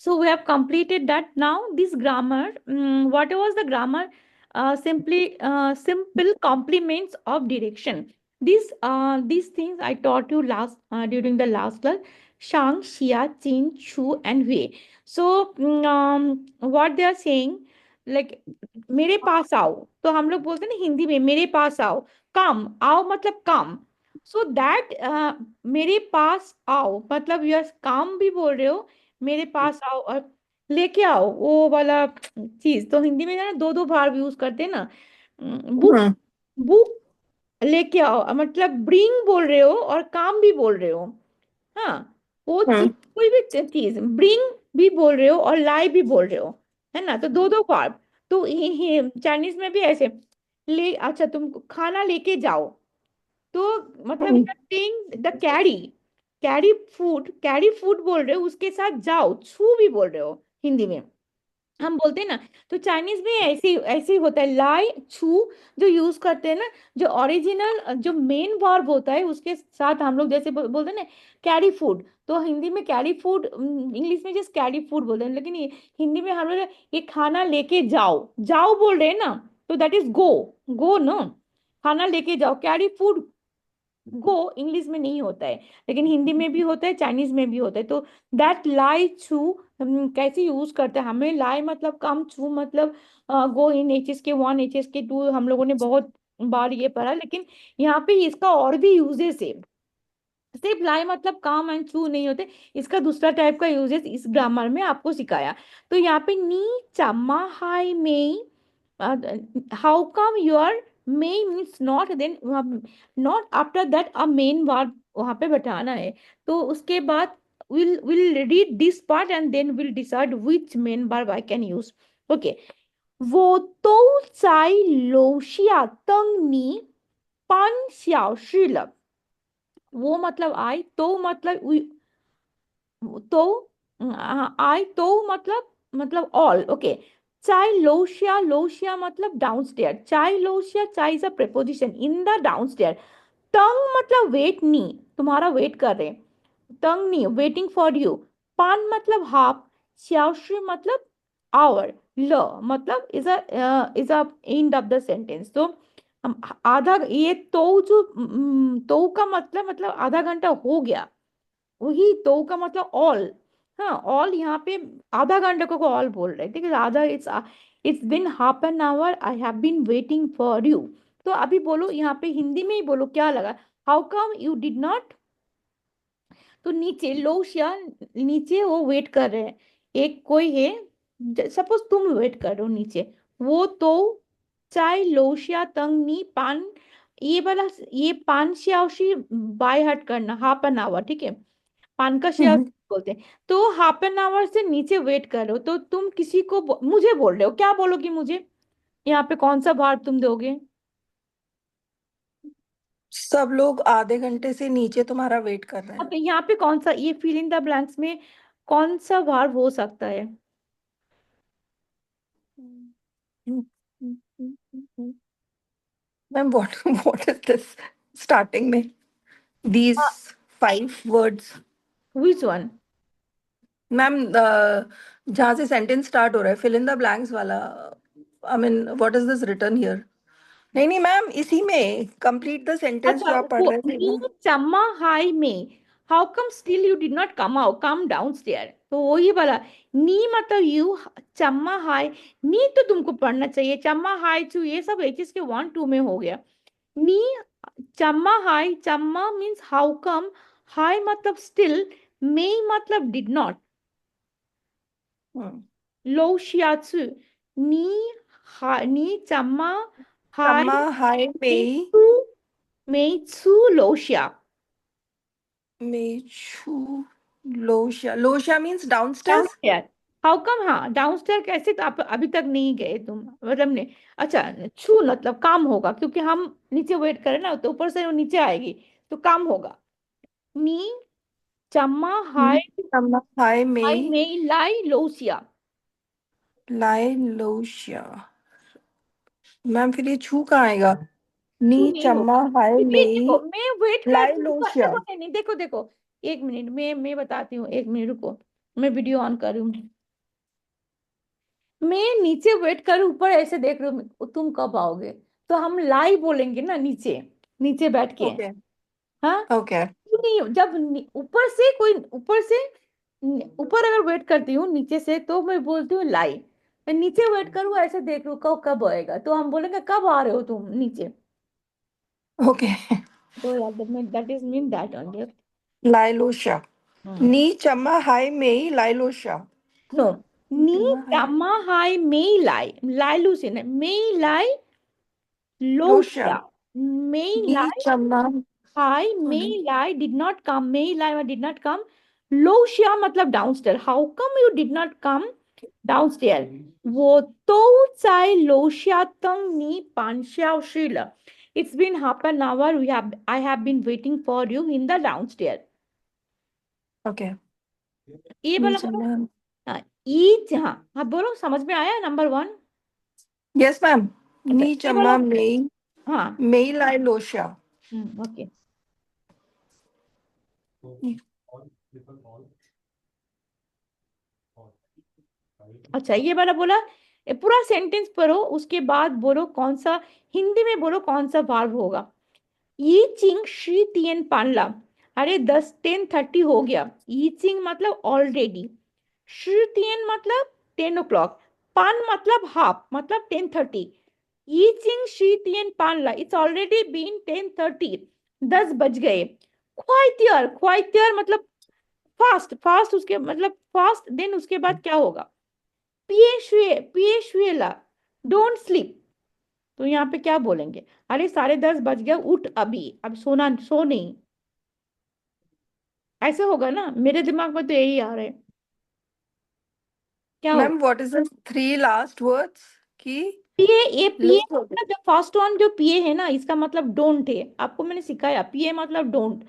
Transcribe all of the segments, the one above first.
So we have completed that. Now this grammar, what was the grammar? Simple complements of direction. These things I taught you last during the last class. Shang, Xia, Qin, Chu, and Wei. So what they are saying, like मेरे पास आओ, तो हम लोग बोलते हैं ना हिंदी में मेरे पास आओ, कम आओ मतलब कम. सो दैट मेरे पास आओ मतलब यू काम भी बोल रहे हो, मेरे पास आओ और लेके आओ वो वाला चीज. तो हिंदी में ना दो दो बार यूज करते हैं ना. बुक, हम्म। बुक लेके आओ मतलब ब्रिंग बोल रहे हो और काम भी बोल रहे हो. हाँ, वो चीज हम्म। कोई भी चीज ब्रिंग भी बोल रहे हो और लाई भी बोल रहे हो, है ना. तो दो दो वर्ब. तो ये चाइनीज में भी ऐसे ले, अच्छा तुम खाना लेके जाओ, तो मतलब हम्म। द कैरी, कैरी फूड बोल रहे हो, उसके साथ जाओ छू भी बोल रहे हो हिंदी में हम बोलते हैं ना. तो चाइनीज में ऐसे ऐसे ही होता है, लाई छू जो यूज करते हैं ना, जो ओरिजिनल जो मेन वर्ब होता है उसके साथ हम लोग जैसे बोलते हैं ना कैरी फूड. तो हिंदी में कैरी फूड, इंग्लिश में जस्ट कैरी फूड बोलते हैं, लेकिन ये हिंदी में हम लोग ये खाना लेके जाओ, जाओ बोल रहे हैं ना, तो दैट इज गो. गो ना, खाना लेके जाओ. कैरी फूड गो इंग्लिश में नहीं होता है, लेकिन हिंदी में भी होता है, चाइनीज में भी होता है. तो दैट लाई छू कैसे यूज करते हैं, हमें लाई मतलब कम, छू मतलब गो. इन एचएस के वन, एचएस के टू हम लोगों ने बहुत बार ये पढ़ा, लेकिन यहाँ पे इसका और भी यूजेस है. सिर्फ लाई मतलब काम एंड छू नहीं होते, इसका दूसरा टाइप का यूजेस इस ग्रामर में आपको सिखाया. तो यहाँ पे नी चम्मा हाई में, how come your may means not, then not after that a main verb वहां पे बैठाना है. तो उसके बाद we'll read this part and then we'll decide which main verb I can use. Okay. 我都在楼下等你半小时了. वो मतलब आई, तो मतलब तो आई तो मतलब ऑल. ओके. चाय लोशिया, लोशिया मतलब डाउनस्टेयर. चाय लोशिया, चाय is a preposition in the downstair. तंग मतलब वेट नहीं, तुम्हारा वेट कर रहे हैं, तंग नहीं वेटिंग फॉर यू. पान मतलब हाफ. श्याशी मतलब आवर. ल मतलब is a end of the sentence. तो हम आधा ये तो जो तो का मतलब आधा घंटा हो गया, वही तो का मतलब ऑल. हाँ, ऑल यहाँ पे आधा घंटे को ऑल बोल रहे हैं, ठीक है. आधा it's been half an hour I have been waiting for you. तो अभी बोलो यहाँ पे हिंदी में ही बोलो क्या लगा. How come you did not. तो नीचे लोशिया, नीचे वो वेट कर रहे हैं, एक कोई है, सपोज तुम वेट कर रहे हो नीचे. वो तो चाय लोशिया तंग नी पान, ये वाला ये पान श्याओशी बाय हट करना हाफ एन आवर, ठीक है. पान का श्याओशी हम्म। बोलते हैं. तो हाफ एन आवर से नीचे वेट कर रहे हो, तो तुम किसी को मुझे बोल रहे हो, क्या बोलोगी मुझे, यहाँ पे कौन सा भार तुम दोगे. सब लोग आधे घंटे से नीचे तुम्हारा वेट कर रहे अब हैं। यहाँ पे कौन सा, ये फिल इन द ब्लैंक्स में कौन सा भार हो सकता है. Ma'am what what is this starting में these 5 words? Which one. Ma'am जहाँ से सेंटेंस स्टार्ट हो रहा है फिल इन द ब्लैंक्स वाला, I mean what is this written here? नहीं नहीं मैम, इसी में कंप्लीट द सेंटेंस अच्छा जो आप पढ़ वो रहे थे नी वो। चम्मा हाई में, how come still you did not come out come down stair. तो वही वाला नी मतलब यू, चम्मा हाई, नी तो तुमको पढ़ना चाहिए, चम्मा हाई टू ये सब एचएस के वन टू में हो गया. नी चम्मा हाई, चम्मा मीन्स हाउ कम, हाई मतलब स्टिल, मे मतलब डिड नॉट. हम्म। लो शियात्सु, नी नी चम्मा हाई सम्मा हाय मे मेई टू, मे टू लोशिया. मेचू लोशिया। लोशिया means downstairs. Downstair, how come. हाँ डाउनस्टेयर कैसे, तो आप अभी तक नहीं गए तुम मतलब ने. अच्छा, छू मतलब काम होगा, क्योंकि हम नीचे वेट करें ना, तो ऊपर से वो नीचे आएगी, तो काम होगा. नी चम्मा हाई, सम्मा हाय आई मेई में लाई लोसिया. लाए लोशिया। मैम फिर ये छू कहाँ आएगा? छू नी नहीं चम्मा होगा, हाय क्योंकि मेई देखो मैं वेट कर लाए देखो लोशिया। देखो नहीं नहीं, देखो देखो, एक मिनट मैं बताती हूँ, एक मिनट रुको. मैं वीडियो ऑन कर रही हूँ। मैं नीचे वेट कर ऊपर ऐसे देख रही हूँ तुम कब आओगे। तो हम लाई बोलेंगे ना नीचे, नीचे बैठ के। Okay. हाँ, Okay. क्यों नहीं, जब ऊपर से कोई ऊपर से ऊपर अगर वेट करती हूँ नीचे से तो मैं बोलती हूँ लाई। मैं नीचे वेट करूँ ऐसे देख रही हूँ कब कब आएगा, तो हम बोलेंगे कब आ रहे हो तुम नीचे। Okay. तो यार that is mean that only. Lailosha. Ni chama hai mei Lailosha. No, नी Chama hai टामा हाई मेई लाई, लाइलू से नहीं, मेई लाई लोशिया, Losha. मेई Ni लाई chama. हाई, मेई लाई डिड नॉट कम, मेई लाई डिड नॉट कम, लोशिया मतलब downstair, how come you did not come downstair, वो तो चाय लोशिया तंग नी पांश्या Sheila, it's been half an hour, I have been waiting for you in the downstairs। Okay. ये Ni वाला बोलो। chama. हाँ, ईच, हाँ हाँ बोलो, समझ में आया नंबर वन। Yes, ma'am. अच्छा Ni ये वाला, chama mei हाँ, mei Lailosha. ओके। अच्छा ये वाला बोला, ये पूरा सेंटेंस पढ़ो, उसके बाद बोलो कौन सा, हिंदी में बोलो कौन सा वर्ब होगा। ये चिंग शी तियन पानला, अरे 10:30 हो गया। ये चिंग मतलब ऑलरेडी, शी तियन मतलब 10 o'clock, पान मतलब हाफ मतलब 10:30। ये चिंग she Teeyan पानला, it's already been 10:30, 10 बज गए। ख्वाइतियर, ख्वाइतियर मतलब फास्ट, फास्ट उसके मतलब फास्ट, देन उसके बाद क्या होगा, पिए शुए, पिए शुएला, डोंट स्लीप। तो यहाँ पे क्या बोलेंगे, अरे 10:30 बज गया, उठ अभी, अब सोना, सो नहीं। ऐसे होगा ना, मेरे दिमाग में तो यही आ रहा है। क्या होगा, Ma'am, what is the three last words? Ki पिए, ये पिए late हो गए. मतलब जो फर्स्ट वन जो पिए है ना, इसका मतलब डोंट है, आपको मैंने सिखाया, पिए मतलब डोंट,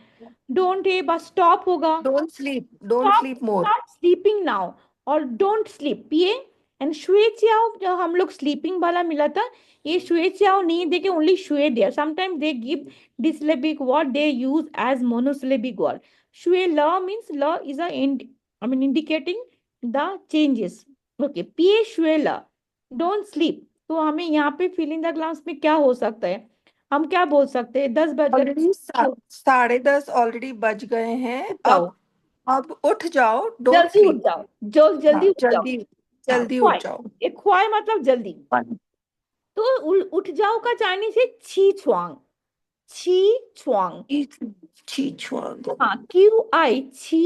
डोंट है, बस स्टॉप होगा। Don't sleep. Don't stop sleep more. start sleeping now और don't sleep, पिए। एंड शुए चियाओ जो हम लोग स्लीपिंग वाला मिला था, ये शुए चियाओ नहीं देके ओनली शुए there, sometime they give disyllabic word, they use as monosyllabic word. शुए ल मींस ल is a I mean indicating the changes. Okay, पिए शुए ल, डोंट स्लीप। तो हमें यहाँ पे फिल इन द ग्लास में क्या हो सकता है, हम क्या बोल सकते हैं, 10 बज गए, ऑलरेडी 10:30 ऑलरेडी बज गए हैं. उठ जाओ, अब उठ जाओ. डोंट जल्दी उठ स्लीप. जाओ, जल्दी हाँ, उठ जाओ। जल्दी हाँ जल्दी उठ ख्वाई, जाओ. एक ख्वाई मतलब जल्दी। One. तो उठ जाओ का चाइनीज है छी छुआंग, छी छुआंग। Eat. Chichuan. हाँ, क्यू आई छी,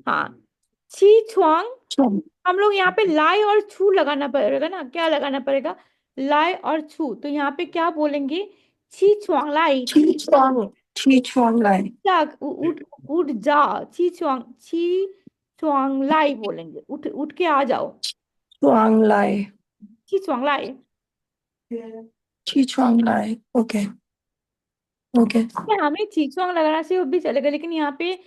हाँ छी छुआंग। हम लोग यहाँ पे लाई और छू लगाना पड़ेगा ना, क्या लगाना पड़ेगा, लाई और छू, तो यहाँ पे क्या बोलेंगे, छी छुआंग लाई, छी Chichuan. Chichuan line. जा, उठ, उठ जा, छी छुआंग, छी छुआंग लाई बोलेंगे, उठ, उठ के आ जाओ, Chuang Lai. छी छुआंग लाई। Chichuan Lai. Okay. Okay. हमें चीचोंग लगाना से वो भी चलेगा, लेकिन यहाँ पे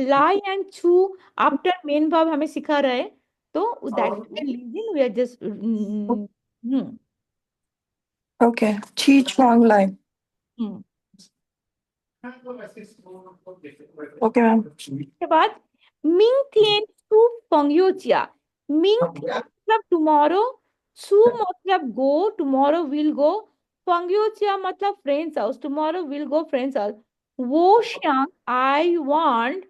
लाई एंड छू आफ्टर मेन वर्ब हमें सिखा रहा है, तो that reason we are just hmm Okay. Chichuan Lai. हम्म। Okay, ma'am. के बाद मिंग थिएन सू पंग्योचिया, मिंग थिएन मतलब टुमारो, सू मतलब गो, टुमारो विल गो, पंग्योचिया मतलब friends house, tomorrow will go friends house. वो श्यांग आई वांट,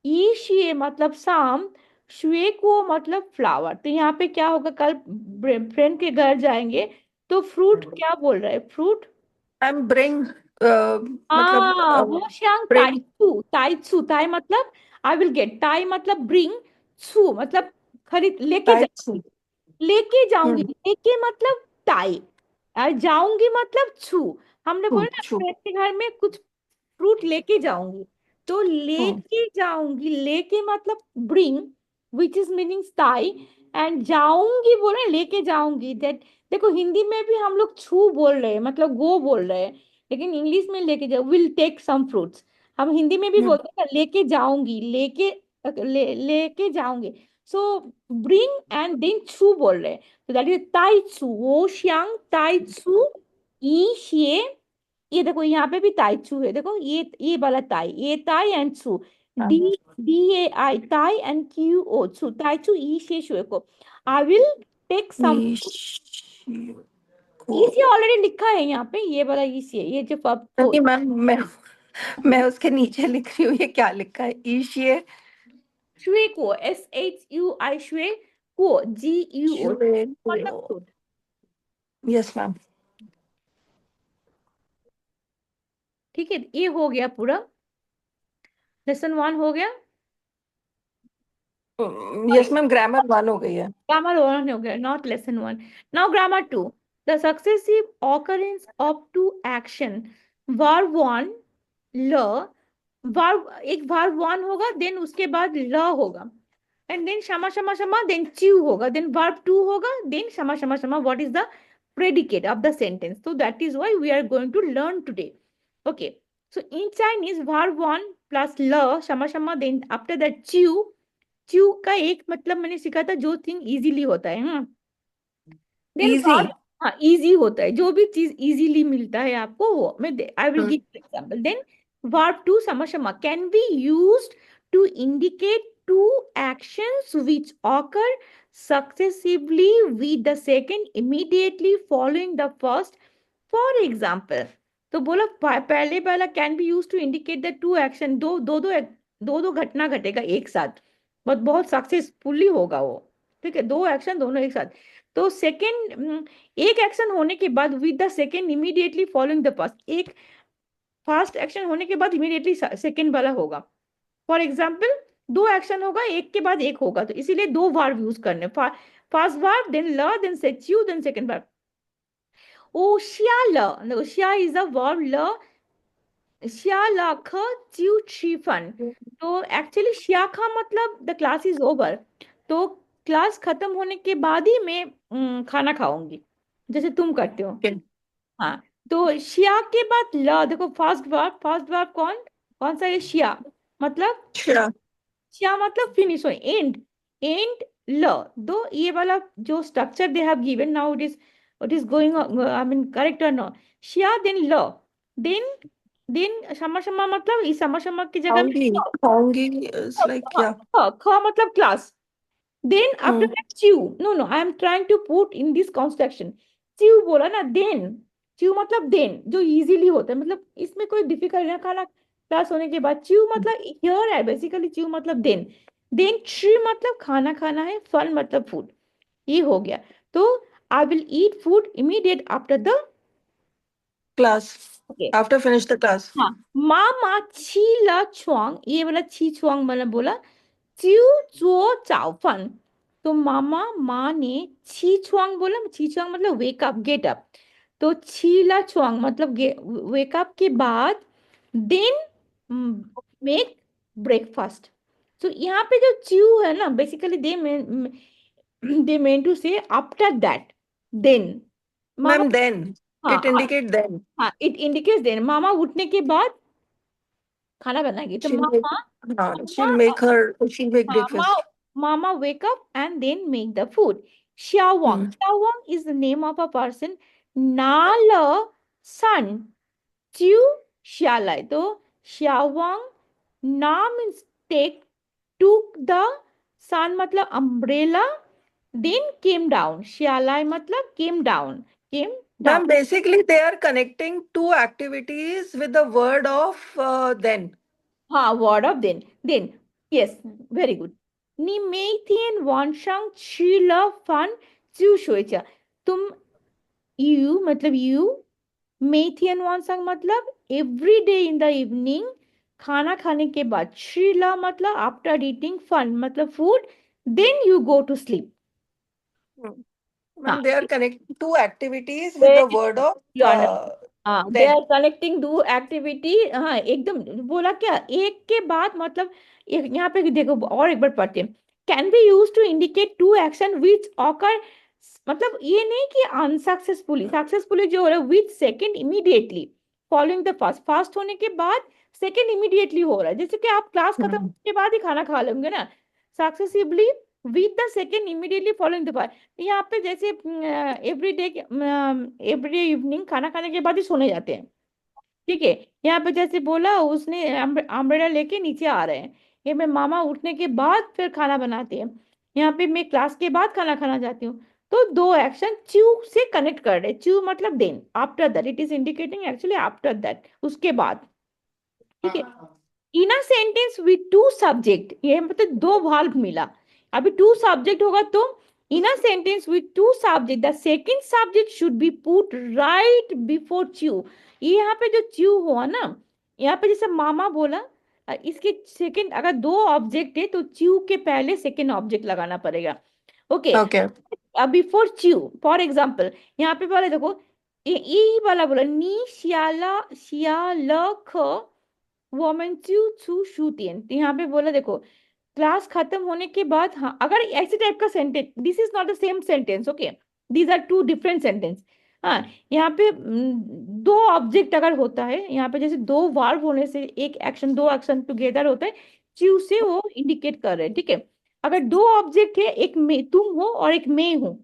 ईशिए मतलब शाम, शुए को मतलब फ्लावर। तो यहाँ पे क्या होगा, कल फ्रेंड के घर जाएंगे, तो फ्रूट क्या बोल रहा है, फ्रूट, I'm bring. मतलब हाँ वो श्यांग bring. ताइचू, ताइचू, ताई मतलब आई विल गेट, ताई मतलब ब्रिंग, छू मतलब खरीद, लेके जा, Types. लेके जाऊंगी, Hmm. लेके मतलब ताई, और जाऊंगी मतलब छू। हमने बोला ना True. फ्रेंड के घर में कुछ फ्रूट लेके जाऊंगी, तो Hmm. लेके जाऊंगी, लेके मतलब ब्रिंग, विच इज मीनिंग ताई, एंड जाऊंगी बोल रहे हैं, लेके जाऊंगी दैट। देखो हिंदी में भी हम लोग छू बोल रहे हैं मतलब गो बोल रहे हैं, लेकिन इंग्लिश में लेके जाओ, विल टेक सम फ्रूट्स। हम हिंदी में भी Hmm. बोलते हैं ना, लेके जाऊंगी, लेके जाऊंगी। सो ब्रिंग एंड देन छू बोल रहे हैं, तो दैट इज ताई छू, वो श्यांग ताई छू ई ये देखो यहाँ पे भी ताई छू है, देखो ये वाला ताई, ये ताई एंड छू, D DAI tai and QO chu tai chu e she shui को I will take some को इसी ऑलरेडी लिखा है यहाँ पे ये वाला इसी है ये जो पब को नहीं मैम, मैं उसके नीचे लिख रही हूँ, ये क्या लिखा है? ईशिए शुए को SHUI शुए को GUO शुए मतलब को। fruit। Yes ma'am. ठीक है ये हो गया पूरा लेसन 1 हो गया। यस मैम, ग्रामर 1 हो गई है। Grammar 1 हो गया not lesson 1। Now grammar 2 the successive occurrence of two action verb 1 ल verb एक verb 1 होगा then उसके बाद ल होगा and then shama shama shama then chew hoga then verb 2 hoga then shama shama shama what is the predicate of the sentence so that is why we are going to learn today okay so in Chinese verb 1 plus la shama shama then after that chew का एक मतलब मैंने सीखा था जो thing easily होता है हाँ देन इजी। वर्ब हाँ इजी होता है जो भी चीज इजीली मिलता है आपको वो मैं I will give example then verb two समशमा can be used to indicate two actions which occur successively with the second immediately following the first for example तो बोला पहले पहला can be use to indicate the two action दो घटना घटेगा एक साथ बट बहुत सक्सेसफुली होगा वो ठीक है दो एक्शन दोनों एक साथ तो सेकेंड एक एक्शन होने के बाद with the second immediately following the first एक फर्स्ट एक्शन होने के बाद इमीडिएटली सेकेंड वाला होगा फॉर एग्जाम्पल दो एक्शन होगा एक के बाद एक होगा तो इसीलिए दो वर्ब यूज करने फर्स्ट वर्ब देन ल देन सेच्यू देन सेकेंड वर्ब ओ शिया ल शिया इज अ वर्ब ल शिया लाख च्यू ची फन तो एक्चुअली शिया का मतलब द क्लास इज ओवर तो क्लास खत्म होने के बाद ही मैं खाना खाऊंगी जैसे तुम करते हो हाँ तो शिया के बाद ल देखो फर्स्ट वर्ब कौन कौन सा है शिया मतलब अच्छा। शिया मतलब फिनिश हो एंड ल दो ये वाला जो structure they have given now it is going I mean correct और नॉट शिया देन ल देन शमा शमा मतलब इस शमा शमा की जगह में खाऊंगी खाऊंगी इज लाइक क्या? ख मतलब class then after hmm. that chew no I am trying to put in this construction chew बोला ना then chew मतलब then जो easily होता है मतलब इसमें कोई डिफिकल्ट ना खाना क्लास होने के बाद chew मतलब here है बेसिकली chew मतलब then tree मतलब खाना खाना है fun मतलब food ये हो गया तो I will eat food immediate after the class. okay after finish the class. हाँ मामा छी ला छुआंग ये वाला छी छुआंग मतलब बोला चिऊ चुओ चाओ फन तो मामा माँ ने छी छुआंग बोला छी छुआंग मतलब वेक अप गेट अप तो छीला छुआंग मतलब वेक अप के बाद देन मेक ब्रेकफास्ट तो यहाँ पे जो च्यू है ना basically they main to say after that then मामा मैम देन, हाँ इट इंडिकेट देन। हाँ इट इंडिकेट्स देन मामा उठने के बाद खाना बनाएगी तो she'll make मामा हाँ, मामा she'll make Mama, breakfast। Mama wake up and then make the food. Xiao Wang. Xiao Wang is the name of a person. Nala son. Chiu Xialai. So Xiao Wang na means take took the sun मतलब umbrella then came down. Xialai मतलब came down. Came down. Ma'am basically they are connecting two activities with the word of then. हाँ word of then yes very good 你每天晚上吃了饭就睡觉 तुम you मतलब you 每天晚上मतलब every day in the evening खाना खाने के बाद 吃了 मतलब after eating fun मतलब food then you go to sleep हाँ ma'am they are connecting two activities with the very word of you are हाँ they then. Are connecting two activity हाँ एकदम बोला क्या एक के बाद मतलब यहाँ पे देखो और एक बार पढ़ते हैं can be use to indicate two action which occur मतलब ये नहीं कि सक्सेसफुली जो हो रहा है with second immediately following the first fast होने के बाद सेकेंड इमीडिएटली हो रहा है जैसे कि आप क्लास खत्म होने के बाद ही खाना खा लेंगे ना successively with the second immediately following the first यहाँ पे जैसे एवरी डे इवनिंग खाना खाने के बाद ही सोने जाते हैं ठीक है। यहाँ पे जैसे बोला उसने अम्ब्रेला लेके नीचे आ रहे हैं, ये मैं मामा उठने के बाद फिर खाना बनाती है। यहाँ पे मैं क्लास के बाद खाना खाना जाती हूँ। तो दो एक्शन च्यू से कनेक्ट कर रहे, च्यू मतलब then, after that, it is indicating actually after that, उसके बाद। ठीक है। In a sentence with two subject, ये मतलब दो वर्ब मिला। अभी टू सब्जेक्ट होगा तो in a sentence with two subject the second subject should be put right before च्यू। ये यहाँ पे जो च्यू हुआ ना, यहाँ पे जैसे मामा बोला, इसके सेकंड अगर दो ऑब्जेक्ट है तो च्यू के पहले सेकंड ऑब्जेक्ट लगाना पड़ेगा। Okay. Okay. Before chew, for example यहाँ पे बोला देखो, ई वाला बोला नी शियाला शियाला ख वोमेन च्यू छू शूतियन, तो यहाँ पे बोला देखो क्लास खत्म होने के बाद, हाँ अगर ऐसे टाइप का sentence, this is not the same sentence, okay, these are two different sentence. हाँ, यहाँ पे दो ऑब्जेक्ट अगर होता है, यहाँ पे जैसे दो वर्ब होने से एक एक्शन, दो एक्शन टुगेदर होता है, च्यू से वो इंडिकेट कर रहे हैं। ठीक है। अगर दो ऑब्जेक्ट है, एक मैं तुम हो और एक मैं हूँ,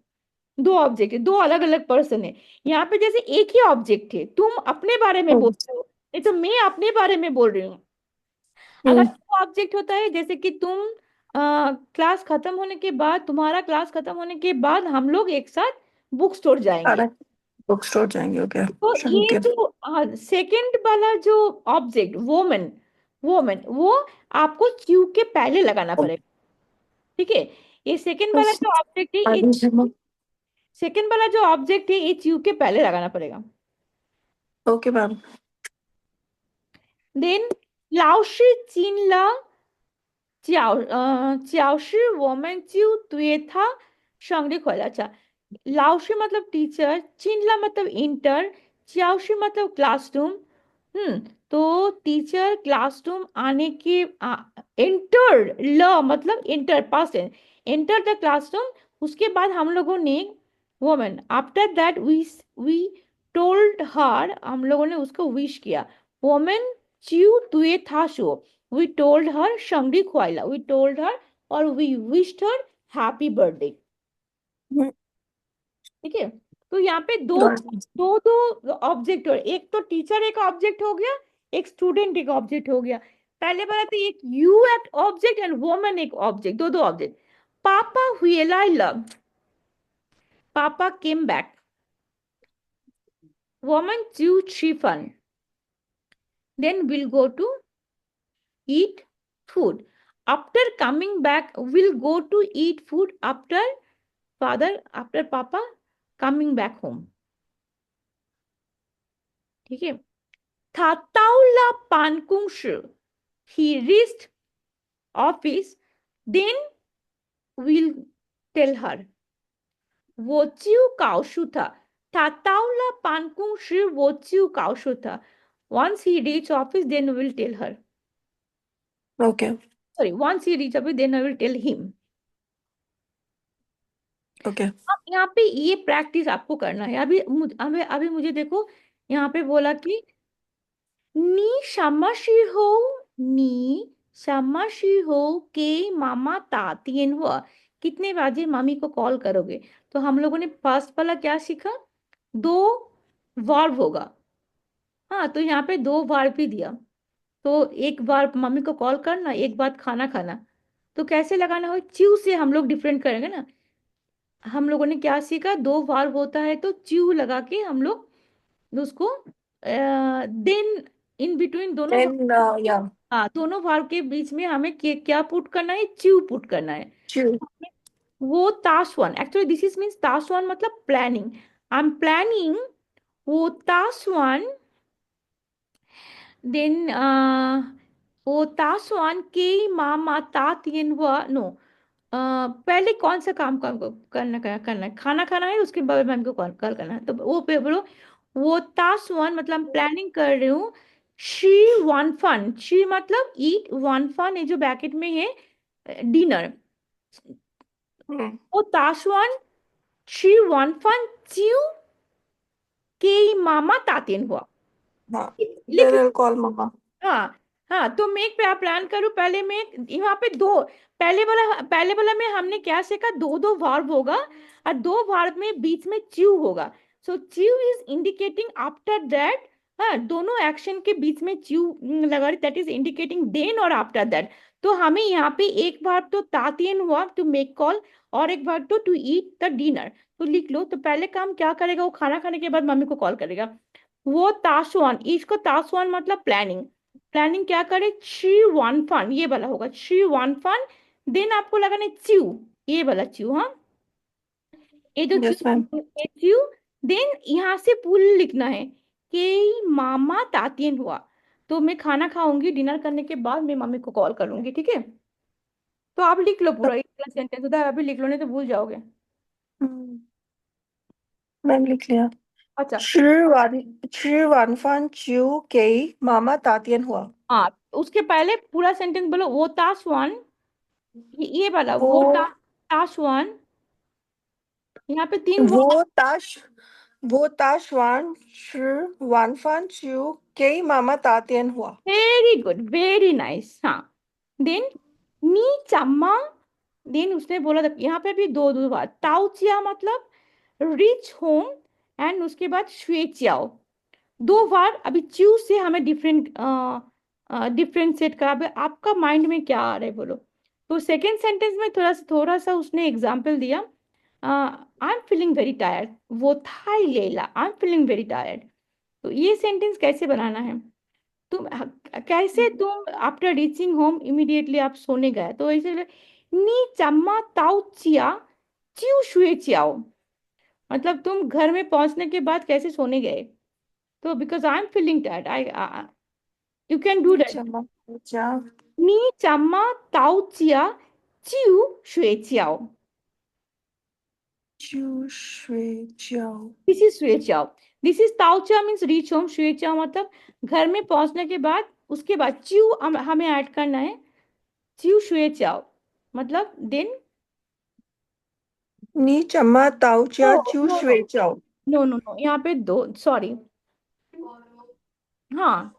दो ऑब्जेक्ट है, दो अलग अलग पर्सन है। यहाँ पे जैसे एक ही ऑब्जेक्ट है, तुम अपने बारे में बोल Hmm. रहे हो, नहीं तो मैं अपने बारे में बोल रही हूँ। अगर Hmm. ऑब्जेक्ट होता है जैसे कि तुम क्लास खत्म होने के बाद, तुम्हारा क्लास खत्म होने के बाद हम लोग एक साथ बुक स्टोर जाएंगे। अरे बुक स्टोर जाएंगे, ओके। तो ये शांति। जो सेकंड वाला जो ऑब्जेक्ट वोमन, वोमन वो आपको क्यू के पहले लगाना पड़ेगा। ठीक है। ये सेकंड वाला जो ऑब्जेक्ट है, ये सेकंड वाला जो ऑब्जेक्ट है ये क्यू के पहले लगाना पड़ेगा। Okay ma'am. देन 老师进了教室我们就对他上的快乐अच्छा। लाउशी मतलब टीचर, चिनला मतलब इंटर, चाउशी मतलब क्लासरूम। तो टीचर क्लासरूम आने के एंटर्ड, ल मतलब enter, past tense, enter the classroom. उसके बाद हम लोगों ने वोमेन, after that we told her, हम लोगों ने उसको विश किया। वोमेन च्यू तुए था show, we told her Shangri Khwaila, we told her or we wished her happy birthday। ठीक है। तो यहाँ पे दो दो दो ऑब्जेक्ट हो, एक तो टीचर एक ऑब्जेक्ट हो गया, एक स्टूडेंट एक ऑब्जेक्ट हो गया। पहले वाला तो एक यू एक ऑब्जेक्ट एंड वोमन एक ऑब्जेक्ट, दो दो ऑब्जेक्ट। पापा हुएला लव, पापा came back, woman chew chiffon, then we'll go to eat food, after coming back we'll go to eat food after father, after papa coming back home। ठीक है। 他到了办公室 he reached office, then we'll tell her 我就告诉他，他到了办公室我就告诉他 once he reach office then we'll tell her, okay. sorry, once he reach office then I will tell him। Okay. अब यहाँ पे ये practice आपको करना है। अभी मुझे देखो, यहाँ पे बोला कि 你什么时候给妈妈打电话, कितने बजे मामी को कॉल करोगे। तो हम लोगों ने फर्स्ट वाला क्या सीखा, दो वर्ब होगा। हाँ, तो यहाँ पे दो वर्ब भी दिया। तो एक बार मम्मी को कॉल करना, एक बार खाना खाना। तो कैसे लगाना हो, च्यू से हम लोग डिफरेंट करेंगे ना। हम लोगों ने क्या सीखा, दो वर्ब होता है तो च्यू लगा के हम लोग उसको देन इन बिटवीन दोनों, देन या हाँ दोनों भाव के बीच में हमें क्या पुट करना है, च्यू पुट करना है। चू। वो task one, actually this is means task one मतलब प्लानिंग, आई एम प्लानिंग वो टास्क वन। देन वो टास्क वन के मामा तातियन हुआ नो, पहले कौन सा काम करना है, खाना खाना है, उसके बाद मैम को कॉल कॉल करना है। तो वो पे बोलो वो टास्क वन मतलब प्लानिंग कर रही हूँ। शी वन फन, शी मतलब ईट, वन फन ये जो बैकेट में है डिनर। वो टास्क वन शी वन फन च्यू के मामा तातियन हुआ, हाँ। लिख। देन आई कॉल मम्मा। हाँ। हाँ, तो मैं क्या प्लान करूँ, पहले मैं यहाँ पे दो, पहले वाला में हमने क्या सीखा, दो दो वर्ब होगा और दो वर्ब में बीच में च्यू होगा। सो च्यू इज इंडिकेटिंग आफ्टर दैट हाँ, दोनों एक्शन के बीच में च्यू लगा रही, दैट इज इंडिकेटिंग देन और आफ्टर दैट। तो हमें यहाँ पे एक बार तो तातियन हुआ टू मेक कॉल, और एक बार तो टू ईट द डिनर। तो लिख लो, तो पहले काम क्या करेगा, वो खाना खाने के बाद मम्मी को कॉल करेगा। वो ताशवान, इसको ताशवान मतलब प्लानिंग। प्लानिंग क्या करे, शी वन फन, ये वाला होगा, शी वन फन। देन आपको लगाना है च्यू, ये वाला च्यू, हाँ, ये जो Yes, ma'am. च्यू। देन यहाँ से पुल लिखना है कि मामा तातियन हुआ। तो मैं खाना खाऊंगी, डिनर करने के बाद मैं मम्मी को कॉल करूंगी, ठीक है। तो आप लिख लो पूरा, ये सेंटेंस उधर अभी लिख लो, नहीं तो भूल जाओगे। मैम लिख लिया। अच्छा। 吃完饭就给 मामा तातियन हुआ। हाँ, उसके पहले पूरा सेंटेंस बोलो, वो ताशवान, ये वाला वो ताशवान। यहाँ पे तीन वो वर्ड। ताश वो ताशवान 吃完饭就给 मामा तातियन हुआ। वेरी गुड, वेरी नाइस, हाँ। देन नी चम्मा, देन उसने बोला था, यहाँ पे भी दो दो बार, ताउचिया मतलब रिच होम, एंड उसके बाद श्वेचियाओ, दो बार। अभी च्यू से हमें डिफरेंशिएट करा, अभी आपका माइंड में क्या आ रहा है बोलो। तो सेकेंड सेंटेंस में थोड़ा सा उसने एग्जाम्पल दिया, आई एम फीलिंग वेरी टायर्ड, वो था ही लेला, I am feeling very tired. तो ये सेंटेंस कैसे बनाना है, तुम कैसे तुम आफ्टर रीचिंग होम इमीडिएटली आप सोने गए, तो ऐसे नी चम्मा ताऊ चिया चिऊ शुए चियाओ, मतलब तुम घर में पहुंचने के बाद कैसे सोने गए। तो because I am feeling tired, I you can do that. चम्मा जा नी चम्मा ताऊ चिया चिऊ शुए चियाओ, 就睡觉。दिस इज शुए चियाओ। दिस इज ताऊ चिया मीन्स रीच होम, शुए चियाओ मतलब घर में पहुंचने के बाद, उसके बाद चिऊ हमें ऐड करना है, चिऊ शुए चियाओ मतलब then. No no no 你怎么倒下就睡觉？ no no no, यहाँ पे दो, सॉरी, हाँ।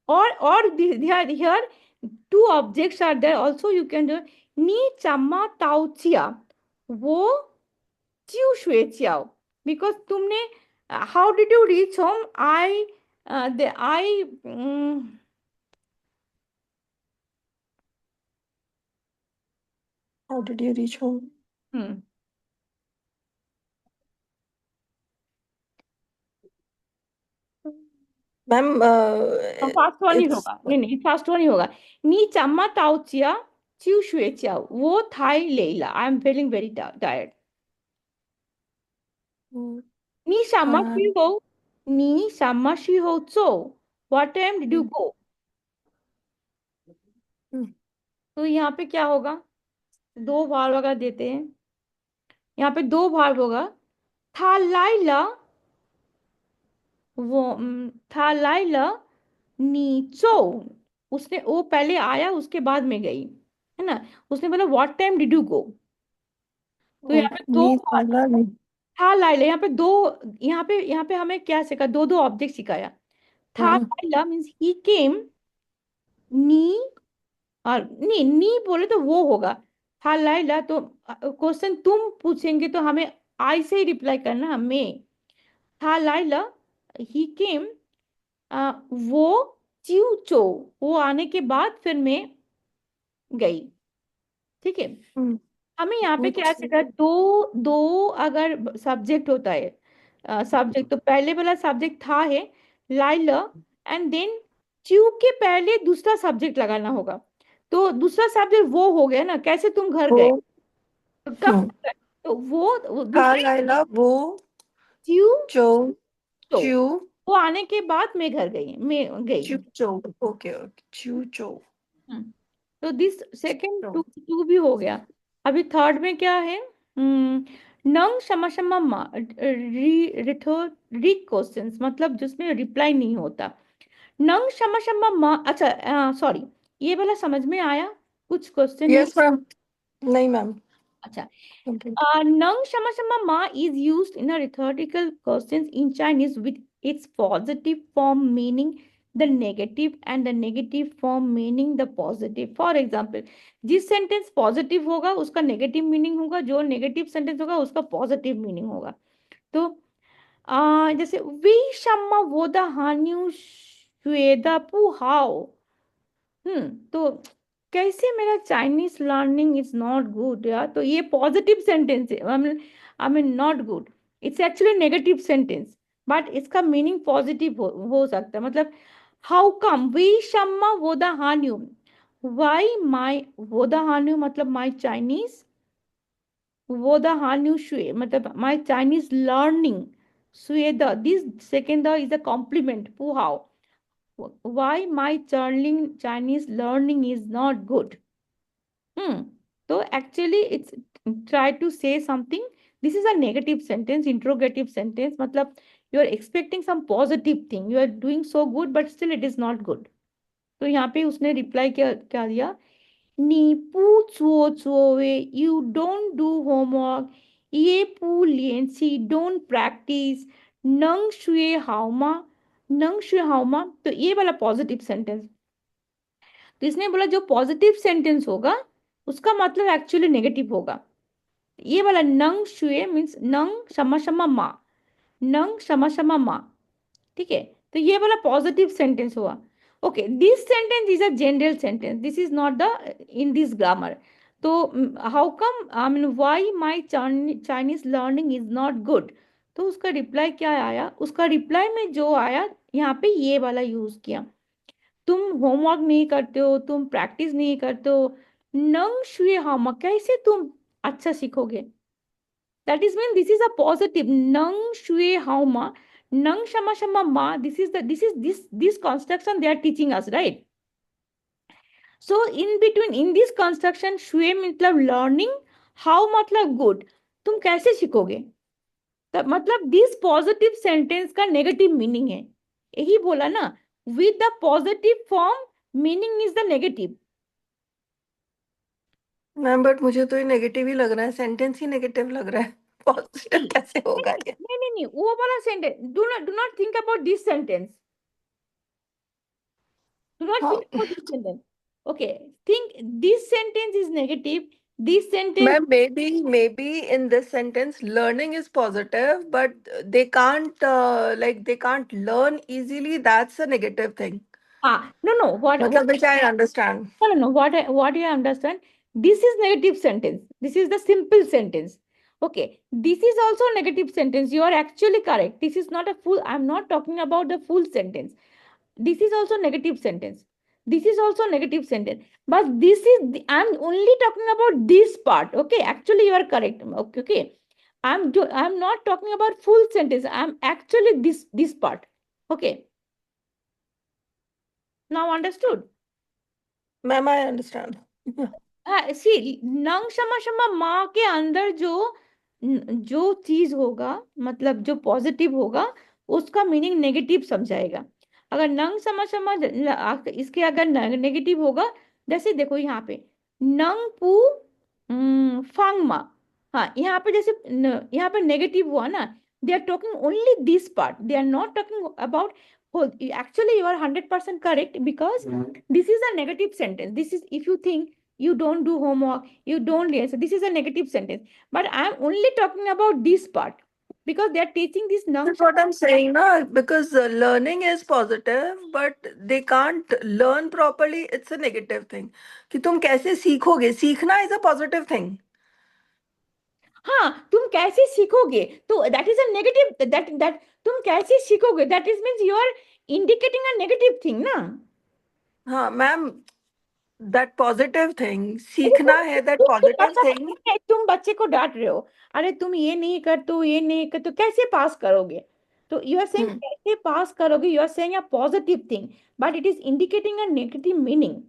और here here two objects are there also, you can do नी चम्मा ताउचिया, वो चिउ शुए चियाओ, बिकॉज तुमने how did you reach home, I I How did you reach home? Ma'am fast one ही इट्स होगा, नहीं नहीं, फास्ट वन ही होगा। नी चम्मा ताउचिया चिउ शुए चियाओ, वो थाई लेला, I am feeling very tired. 你什么时 था 候？你什么时候走？What time did you go？तो यहाँ पे क्या होगा, दो भार वगैरह देते हैं, यहाँ पे दो भार होगा। था लाइला, वो था लाइला नीचो, उसने वो पहले आया उसके बाद में गई, है ना। उसने बोला what time did you go, तो यहाँ पे दो नी भार। साला नी था लाइला, यहाँ पे दो, यहाँ पे हमें क्या सिखा, दो दो ऑब्जेक्ट सिखाया। था लाइला मीन्स ही केम, नी, और नी बोले तो वो होगा, हाँ लाइला, तो क्वेश्चन तुम पूछेंगे तो हमें आई से ही रिप्लाई करना, हमें। हाँ लाइला, ही केम, वो चिव चो, वो आने के बाद फिर मैं गई, ठीक है। हमें यहाँ पे क्या कुछ सीखा, दो दो अगर सब्जेक्ट होता है, सब्जेक्ट, तो पहले वाला सब्जेक्ट था है लाइला, एंड देन च्यू के पहले दूसरा सब्जेक्ट लगाना होगा। तो दूसरा सब्जेक्ट वो हो गया ना, कैसे तुम घर वो गए, तो कब गए? तो वो था दूसरा लाइला वो च्यू चो चो, चू वो आने के बाद मैं घर गई, मैं गई। चू चो ओके ओके चू चो हम्म, तो दिस सेकंड चो टू टू भी हो गया। अभी थर्ड में क्या है, नंग शमा शमा मा, रिटोरिक क्वेश्चंस मतलब जिसमें रिप्लाई नहीं होता। नंग शमा शमा मा, अच्छा सॉरी, ये वाला समझ में आया, कुछ क्वेश्चन है। यस मैम नहीं मैम अच्छा, complete Nang Shama Shama Ma is used in a rhetorical questions in Chinese with its positive form meaning the negative and the negative form meaning the positive. For example, जिस sentence positive होगा उसका negative meaning होगा, जो negative sentence होगा उसका positive meaning होगा। तो जैसे वी शम्मा वो द हान्यू श्वेदा पू हाउ। तो कैसे मेरा Chinese learning is not good यार, तो ये पॉजिटिव सेंटेंस है, I mean not good, it's actually negative sentence, but इसका मीनिंग पॉजिटिव हो सकता है। मतलब हाउ कम वी शम्मा वो द हान्यू, वाई माई वो द हान्यू मतलब माई चाइनीज, वो द हान्यू शुए मतलब माई चाइनीज लर्निंग, शुए the this second the is a complement पू हाउ, why my Chinese learning is not good. Hmm. So actually it's try to say something. This is a negative sentence, interrogative sentence. मतलब you are expecting some positive thing. You are doing so good, but still it is not good. तो यहाँ पे उसने reply क्या क्या दिया, नी पू चुओ चुओवे you don't do homework, ये पू लियनसी डोंट प्रैक्टिस, नंग शुए हाउमा। तो ये वाला पॉजिटिव सेंटेंस, तो इसने बोला जो पॉजिटिव सेंटेंस होगा उसका मतलब एक्चुअली नेगेटिव होगा। ये वाला नंग शुए मीन्स नंग शमा शमा मा, नंग शमा शमा मा, ठीक है। तो ये वाला पॉजिटिव सेंटेंस हुआ। Okay, this sentence is a general sentence, this is not the in this grammar. तो how come I mean why my Chinese learning is not good. तो उसका रिप्लाई क्या आया, उसका रिप्लाई में जो आया यहाँ पे ये वाला यूज किया, तुम होमवर्क नहीं करते हो, तुम प्रैक्टिस नहीं करते हो, नंग शुए हामा कैसे तुम अच्छा सीखोगे। That is mean this is a positive, नंग शुए हाउमा, नंग शमा शमा मा, this construction they are teaching us, right. So in between in this construction शुए मतलब लर्निंग, हाउ मतलब गुड, तुम कैसे सीखोगे। तब मतलब दिस पॉजिटिव सेंटेंस का नेगेटिव मीनिंग है, यही बोला ना, with the positive form meaning is the negative. Ma'am but मुझे तो ये नेगेटिव ही लग रहा है, सेंटेंस ही नेगेटिव लग रहा है। पॉजिटिव नहीं कैसे होगा ये? नहीं नहीं नहीं, वो वाला sentence, do not think about this sentence, do not हाँ think about this sentence. Okay, think this sentence is negative, this sentence. Ma'am, maybe in this sentence learning is positive, but they can't learn easily. That's a negative thing. No no, what मतलब which I understand. no no no, what you understand, this is negative sentence, this is the simple sentence. Okay, this is also a negative sentence, you are actually correct, this is not a full, I'm not talking about the full sentence, this is also negative sentence, this is also negative sentence, but this is I'm only talking about this part. Okay, actually you are correct. Okay, okay, I'm not talking about full sentence, I'm actually this part. Okay, now understood. Ma'am, I understand. हाँ सी, नंग शमा शमा माँ के अंदर जो चीज होगा, मतलब जो पॉजिटिव होगा, उसका मीनिंग नेगेटिव समझाएगा। अगर नंग शमा शमा इसके अगर नेगेटिव होगा, जैसे देखो यहाँ पे नंग पू फांग मा, हाँ यहाँ पे जैसे यहाँ पे नेगेटिव हुआ ना, they are talking only this part, they are not talking about whole. Actually you are 100% correct, because this is a negative sentence, this is if you think you don't do homework, you don't listen, this is a negative sentence, but I am only talking about this part, because they are teaching this nang. That's what I'm saying, na, because learning is positive, but they can't learn properly. It's a negative thing. कि तुम कैसे सीखोगे? सीखना is a positive thing. हाँ, तुम कैसे सीखोगे, तो that is a negative, that तुम कैसे सीखोगे, that is means you are indicating a negative thing ना। हाँ मैम, that positive thing, अरे सीखना है that तुम positive ऐसा thing. नहीं है, तुम बच्चे को डांट रहे हो, अरे तुम ये नहीं कर, तो ये नहीं कर, तो कैसे पास करोगे। तो यू आर सेइंग हम्म कैसे पास करोगे, you are saying a positive thing, but it is indicating a negative meaning.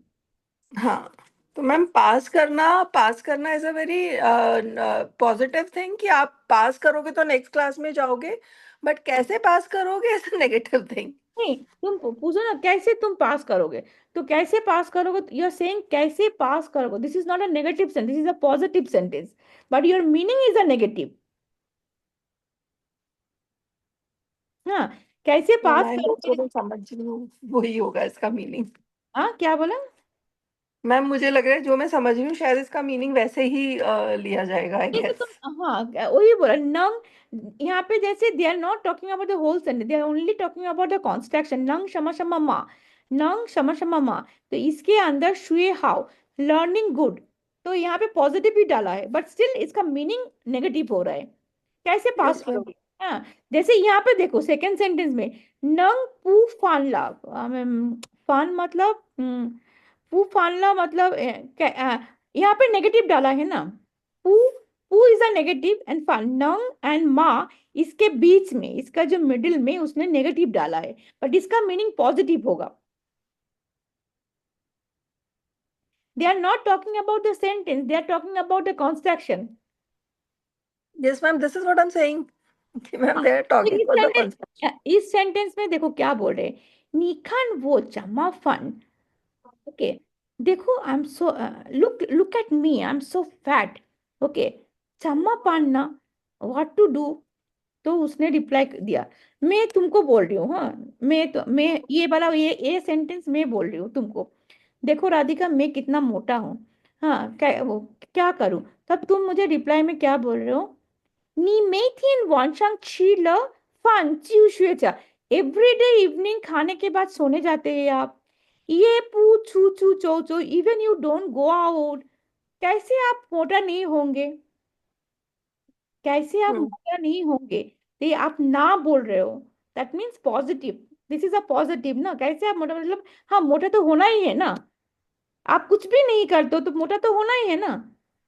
हाँ, तो मैम पास करना is a very positive thing कि आप पास करोगे तो नेक्स्ट क्लास में जाओगे, बट कैसे पास करोगे इज अ नेगेटिव थिंग. नहीं, तुम पूछो ना कैसे तुम पास करोगे, तो कैसे पास करोगे, यू आर सेइंग कैसे पास करोगे, this is not a negative sentence, this is a positive sentence, but your meaning is a negative. हाँ, कैसे मैम पास आई होप करोगे। तो समझ रही हूँ, वही होगा इसका मीनिंग. हाँ क्या बोला। मैम मुझे लग रहा है जो मैं समझ रही हूँ शायद इसका मीनिंग वैसे ही लिया जाएगा आई जैसे गेस। तुम, हाँ वही बोला नंग, यहाँ पे जैसे they are not talking about the whole sentence, they are only talking about the construction, नंग शमा शमा मा, नंग शमा शमा मा। तो इसके अंदर शुए हाउ, लर्निंग गुड, तो यहाँ पे पॉजिटिव भी डाला है बट स्टिल इसका मीनिंग नेगेटिव हो रहा है। कैसे पास यस मैम। करोगे? हाँ, जैसे यहाँ पे देखो सेकंड सेंटेंस में, नंग पू फान ला, फान मतलब पू फानला मतलब यहाँ पे नेगेटिव डाला है ना, पू, पू इज अ नेगेटिव एंड फान, नंग एंड मा, इसके बीच में, इसका जो मिडिल में उसने नेगेटिव डाला है, बट इसका मीनिंग पॉजिटिव होगा। They are not talking about the sentence, they are talking about the construction. Yes ma'am, this is what I am saying कि मैम हाँ, दे आर तो टॉकिंग अबाउट द कॉन्सेप्ट। इस sentence में देखो क्या बोल रहे हैं, निखान वो जमा फन, ओके, देखो I am so, look look at me, I am so fat, okay, चम्मा पान्ना, व्हाट टू डू। तो उसने रिप्लाई दिया, मैं तुमको बोल रही हूँ, हाँ, मैं ये वाला, ये सेंटेंस मैं बोल रही हूँ तुमको, देखो राधिका मैं कितना मोटा हूँ, हाँ क्या करूँ। तब तुम मुझे रिप्लाई में क्या बोल रहे हो, नी मेथियन वांशांग चील फन च्यू शुएचा, एवरीडे इवनिंग खाने के बाद सोने जाते हैं आप, ये पू छू छू चो चो, even you don't go out, कैसे आप मोटा नहीं होंगे, कैसे आप मोटा नहीं होंगे, तो ये आप ना बोल रहे हो, that means positive, this is a positive ना, कैसे आप मोटा मतलब, हाँ मोटा तो होना ही है ना, आप कुछ भी नहीं करते हो तो मोटा तो होना ही है ना,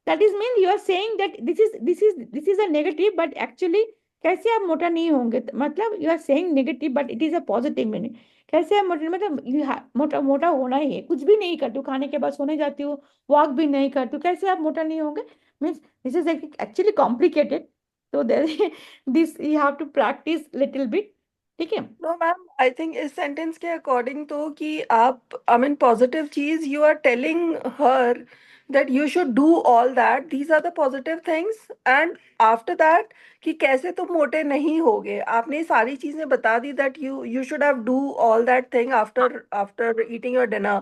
that is mean you are saying that this is a negative but actually कैसे आप मोटा नहीं होंगे, मतलब you are saying negative but it is a positive meaning, कैसे आप मोटा मतलब मोटा मोटा होना ही है, कुछ भी नहीं करते हो, खाने के बाद सोने जाती हो, वॉक भी नहीं करते हो, कैसे आप मोटा नहीं होंगे, means this is actually complicated, तो there this you have to practice little bit, ठीक है। नो मैम, आई थिंक इस सेंटेंस के अकॉर्डिंग तो कि आप आई मीन पॉजिटिव चीज you are telling her that you should do all that, these are the positive things, and after that कि कैसे तुम मोटे नहीं होगे, आपने ये सारी चीजें बता दी that you should have do all that thing after after eating your dinner.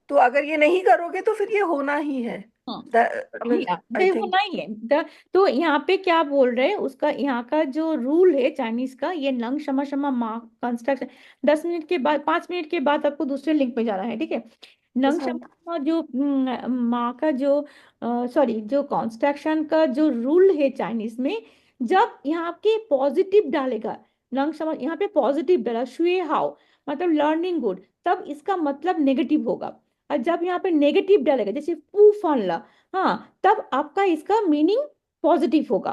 तो अगर ये नहीं करोगे तो फिर ये होना ही है। हाँ, आई मीन आई देखो थिंक। नहीं है तो यहाँ पे क्या बोल रहे हैं, उसका यहाँ का जो रूल है चाइनीज का, ये नंग शमा शमा माँ कंस्ट्रक्शन, 10 मिनट के बाद, 5 मिनट के बाद आपको दूसरे लिंक पे जाना है, ठीक है। नंग शमा शमा जो माँ का जो, सॉरी, जो कंस्ट्रक्शन का जो रूल है चाइनीज में, जब यहाँ के पॉजिटिव डालेगा, नंग शमा यहाँ पे पॉजिटिव डाला, शुए हाउ मतलब लर्निंग गुड, तब इसका मतलब नेगेटिव होगा, और जब यहाँ पे नेगेटिव डालेगा जैसे पू फन, हाँ, तब आपका इसका मीनिंग पॉजिटिव होगा।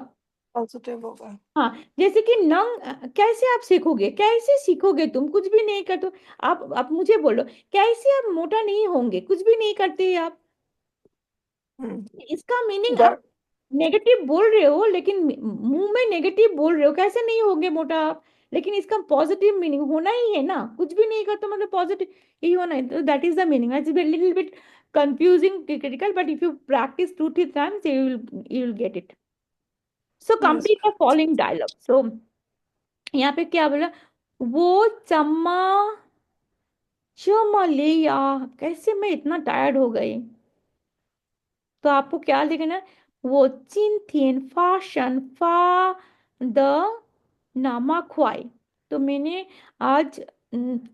पॉजिटिव होगा। हाँ, जैसे कि नंग, कैसे आप सीखोगे, कैसे सीखोगे, तुम कुछ भी नहीं करते हो। आप मुझे बोलो, कैसे आप मोटा नहीं होंगे, कुछ भी नहीं करते आप, इसका मीनिंग आप गॉट। नेगेटिव बोल रहे हो, लेकिन मुंह में नेगेटिव बोल रहे हो, कैसे नहीं होगे मोटा आप, लेकिन इसका पॉजिटिव मीनिंग होना ही है ना, कुछ भी नहीं करते मतलब पॉजिटिव ही होना है, तो that is the meaning, it's little bit confusing critical, but if you practice 2 3 times you will get it. So yes. complete the following dialogue. So यहाँ पे क्या बोला, वो चम्मा चम्मा ले या, कैसे मैं इतना टायर्ड हो गई, तो आपको क्या लिखना है, वो चिन थियन फाशन फा द नामा ख्वाई, तो मैंने आज,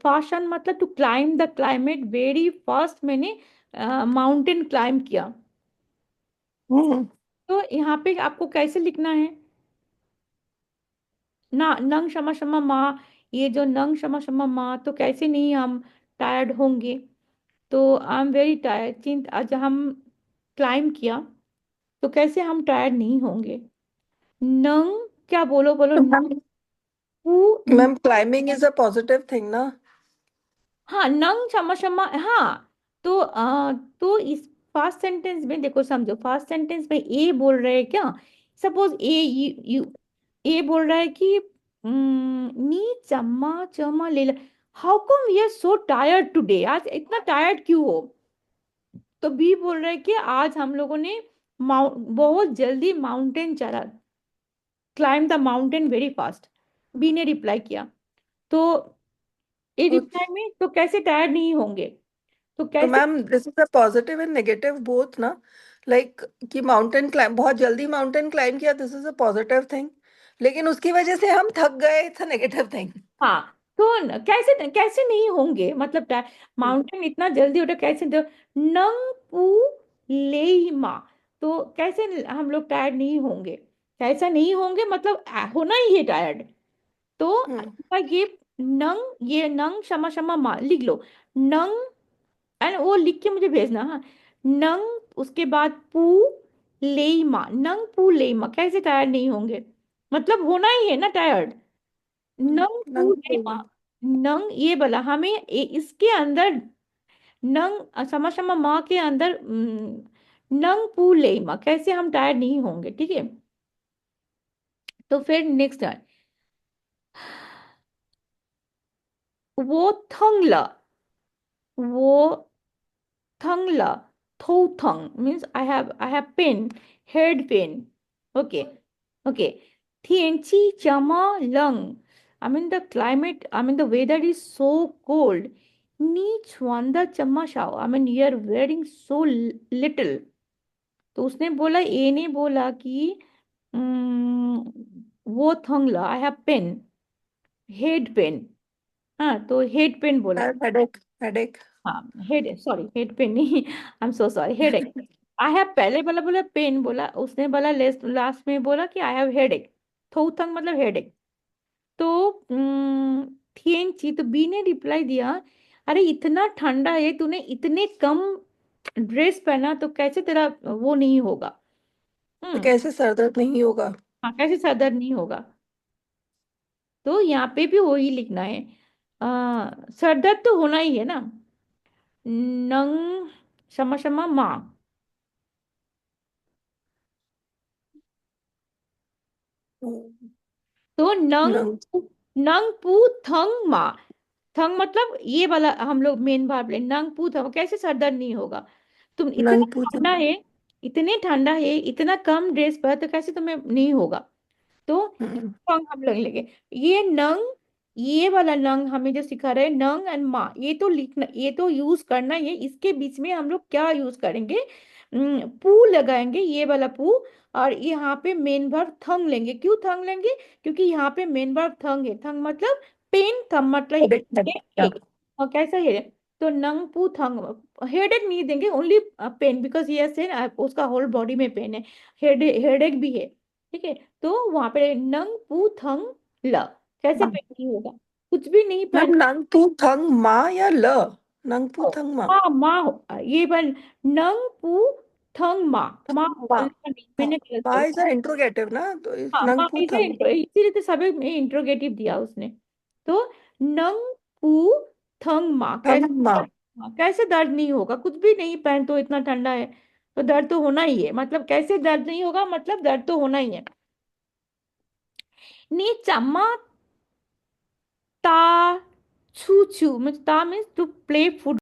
फाशन मतलब to climb the climate, very first मैंने माउंटेन क्लाइम किया। हम्म। तो यहाँ पे आपको कैसे लिखना है, ना नंग शमा शमा माँ, ये जो नंग शमा शमा माँ, तो कैसे नहीं हम टायर्ड होंगे, तो आई एम वेरी टायर्ड, चिंत आज हम क्लाइम किया, तो कैसे हम टायर्ड नहीं होंगे, नंग, क्या बोलो बोलो, तो मैम, नंग, ma'am climbing is a positive thing ना। हाँ नंग शमा शमा, हाँ, तो तो इस फास्ट सेंटेंस में देखो, समझो फास्ट सेंटेंस में ए बोल रहे हैं क्या, सपोज ए यू ए बोल रहा है कि नी चम्मा चम्मा ले, how come we are so tired today, आज इतना टायर्ड क्यों हो, तो बी बोल रहा है कि आज हम लोगों ने बहुत जल्दी माउंटेन चढ़ा, climb the mountain very fast, B ने रिप्लाई किया, तो ए ओके। रिप्लाई में तो कैसे टायर्ड नहीं होंगे, तो तो कैसे? Ma'am this is a positive and negative both ना, लाइक कि माउंटेन क्लाइम बहुत जल्दी माउंटेन क्लाइम किया, this is a positive thing, लेकिन उसकी वजह से हम थक गए, इट्स अ नेगेटिव थिंग। हाँ, तो कैसे कैसे नहीं होंगे, मतलब माउंटेन इतना जल्दी उठा कैसे नंग पू लेइमा, तो कैसे हम लोग टायर्ड नहीं होंगे? कैसा नहीं होंगे मतलब होना ही है टायर्ड। तो हम्म। ये नंग, ये नंग क्षमा क्षमा मा लिख लो, नंग, एंड वो लिख के मुझे भेजना, हाँ। नंग उसके बाद पू लेइमा, नंग पू लेइमा, कैसे टायर्ड नहीं होंगे? मतलब होना ही है ना टायर्ड। नंग पू लेइमा, नंग नंग ये बोला हमें इसके अंदर नंग समा समा माँ के अंदर नंग पू लेइमा, कैसे हम टायर्ड नहीं होंगे, ठीक है। तो फिर नेक्स्ट है वो थंगला, वो thangla, thong means I have pain, head pain. Okay, okay. Tianchi chama lung. I mean the climate. I mean the weather is so cold. Ni chwanda chama shao. I mean you are wearing so little. तो उसने बोला, ये नहीं बोला कि वो थंगला I have pain, head pain. हाँ, तो हेड पेन बोला। Headache, headache. हाँ, हेड, सॉरी हेड पेन नहीं, I am so sorry, headache. I have पहले बोला बोला पेन बोला, उसने बोला लास्ट में बोला कि आई हैव हेड एक। थोथंग मतलब हेड एक। तो थिएंची, तो बी ने रिप्लाई दिया, अरे इतना ठंडा है, तूने इतने कम ड्रेस पहना तो कैसे तेरा वो नहीं होगा? तो हम्म। कैसे सर दर्द नहीं होगा? हाँ, कैसे सर दर्द नहीं होगा? तो यहाँ पे भी वही लिखना है, सर दर्द तो होना ही है ना। नंग क्षमा क्षमा माँ, तो नंग नंग पू थंग मा, थंग मतलब ये वाला हम लोग मेन भाग ले, नंग पू थंग, कैसे सर दर्द नहीं होगा? तुम इतना नंग पूछो। ठंडा है, इतने ठंडा है, इतना कम ड्रेस पर, तो कैसे तुम्हें नहीं होगा? तो हम्म। नंग हम लोग लेंगे। ये नंग, ये वाला नंग हमें जो सिखा रहे हैं, नंग एंड मा, ये तो लिखना, ये तो यूज करना है। इसके बीच में हम लोग क्या यूज करेंगे? पू लगाएंगे, ये वाला पू। और यहाँ पे मेन वर्ब थंग लेंगे। क्यों थंग लेंगे? क्योंकि यहाँ पे मेन वर्ब थंग है। थंग मतलब पेन, थंग मतलब हेडेक, हेडेक। एक। और कैसा है? तो नंग पू थंग, हेडेक नहीं देंगे, ओनली पेन, बिकॉज ये से उसका होल बॉडी में पेन है, हेडेक भी है, ठीक है। तो वहां पे नंग पू थंग ल, कैसे पेन नहीं होगा? कुछ भी नहीं मैम पहन। नंग पू थंग मा या ल? नंग पू थंग मा। माँ माँ ये बन, नंग पू थंग माँ, माँ मा। नहीं, हाँ, मैंने गलत मा इज बोला। अ इंट्रोगेटिव ना, तो इस हाँ, नंग माँ पू इसे थंग। इसीलिए तो सभी में इंट्रोगेटिव दिया उसने। तो नंग पू थंग माँ, थंग कैसे मा। हाँ, कैसे दर्द नहीं होगा? कुछ भी नहीं पहन तो इतना ठंडा है, तो दर्द तो होना ही है। मतलब कैसे दर्द नहीं होगा, मतलब दर्द तो होना ही है। नी चम्मा ता छू छू, मीन्स ता मीन्स टू प्ले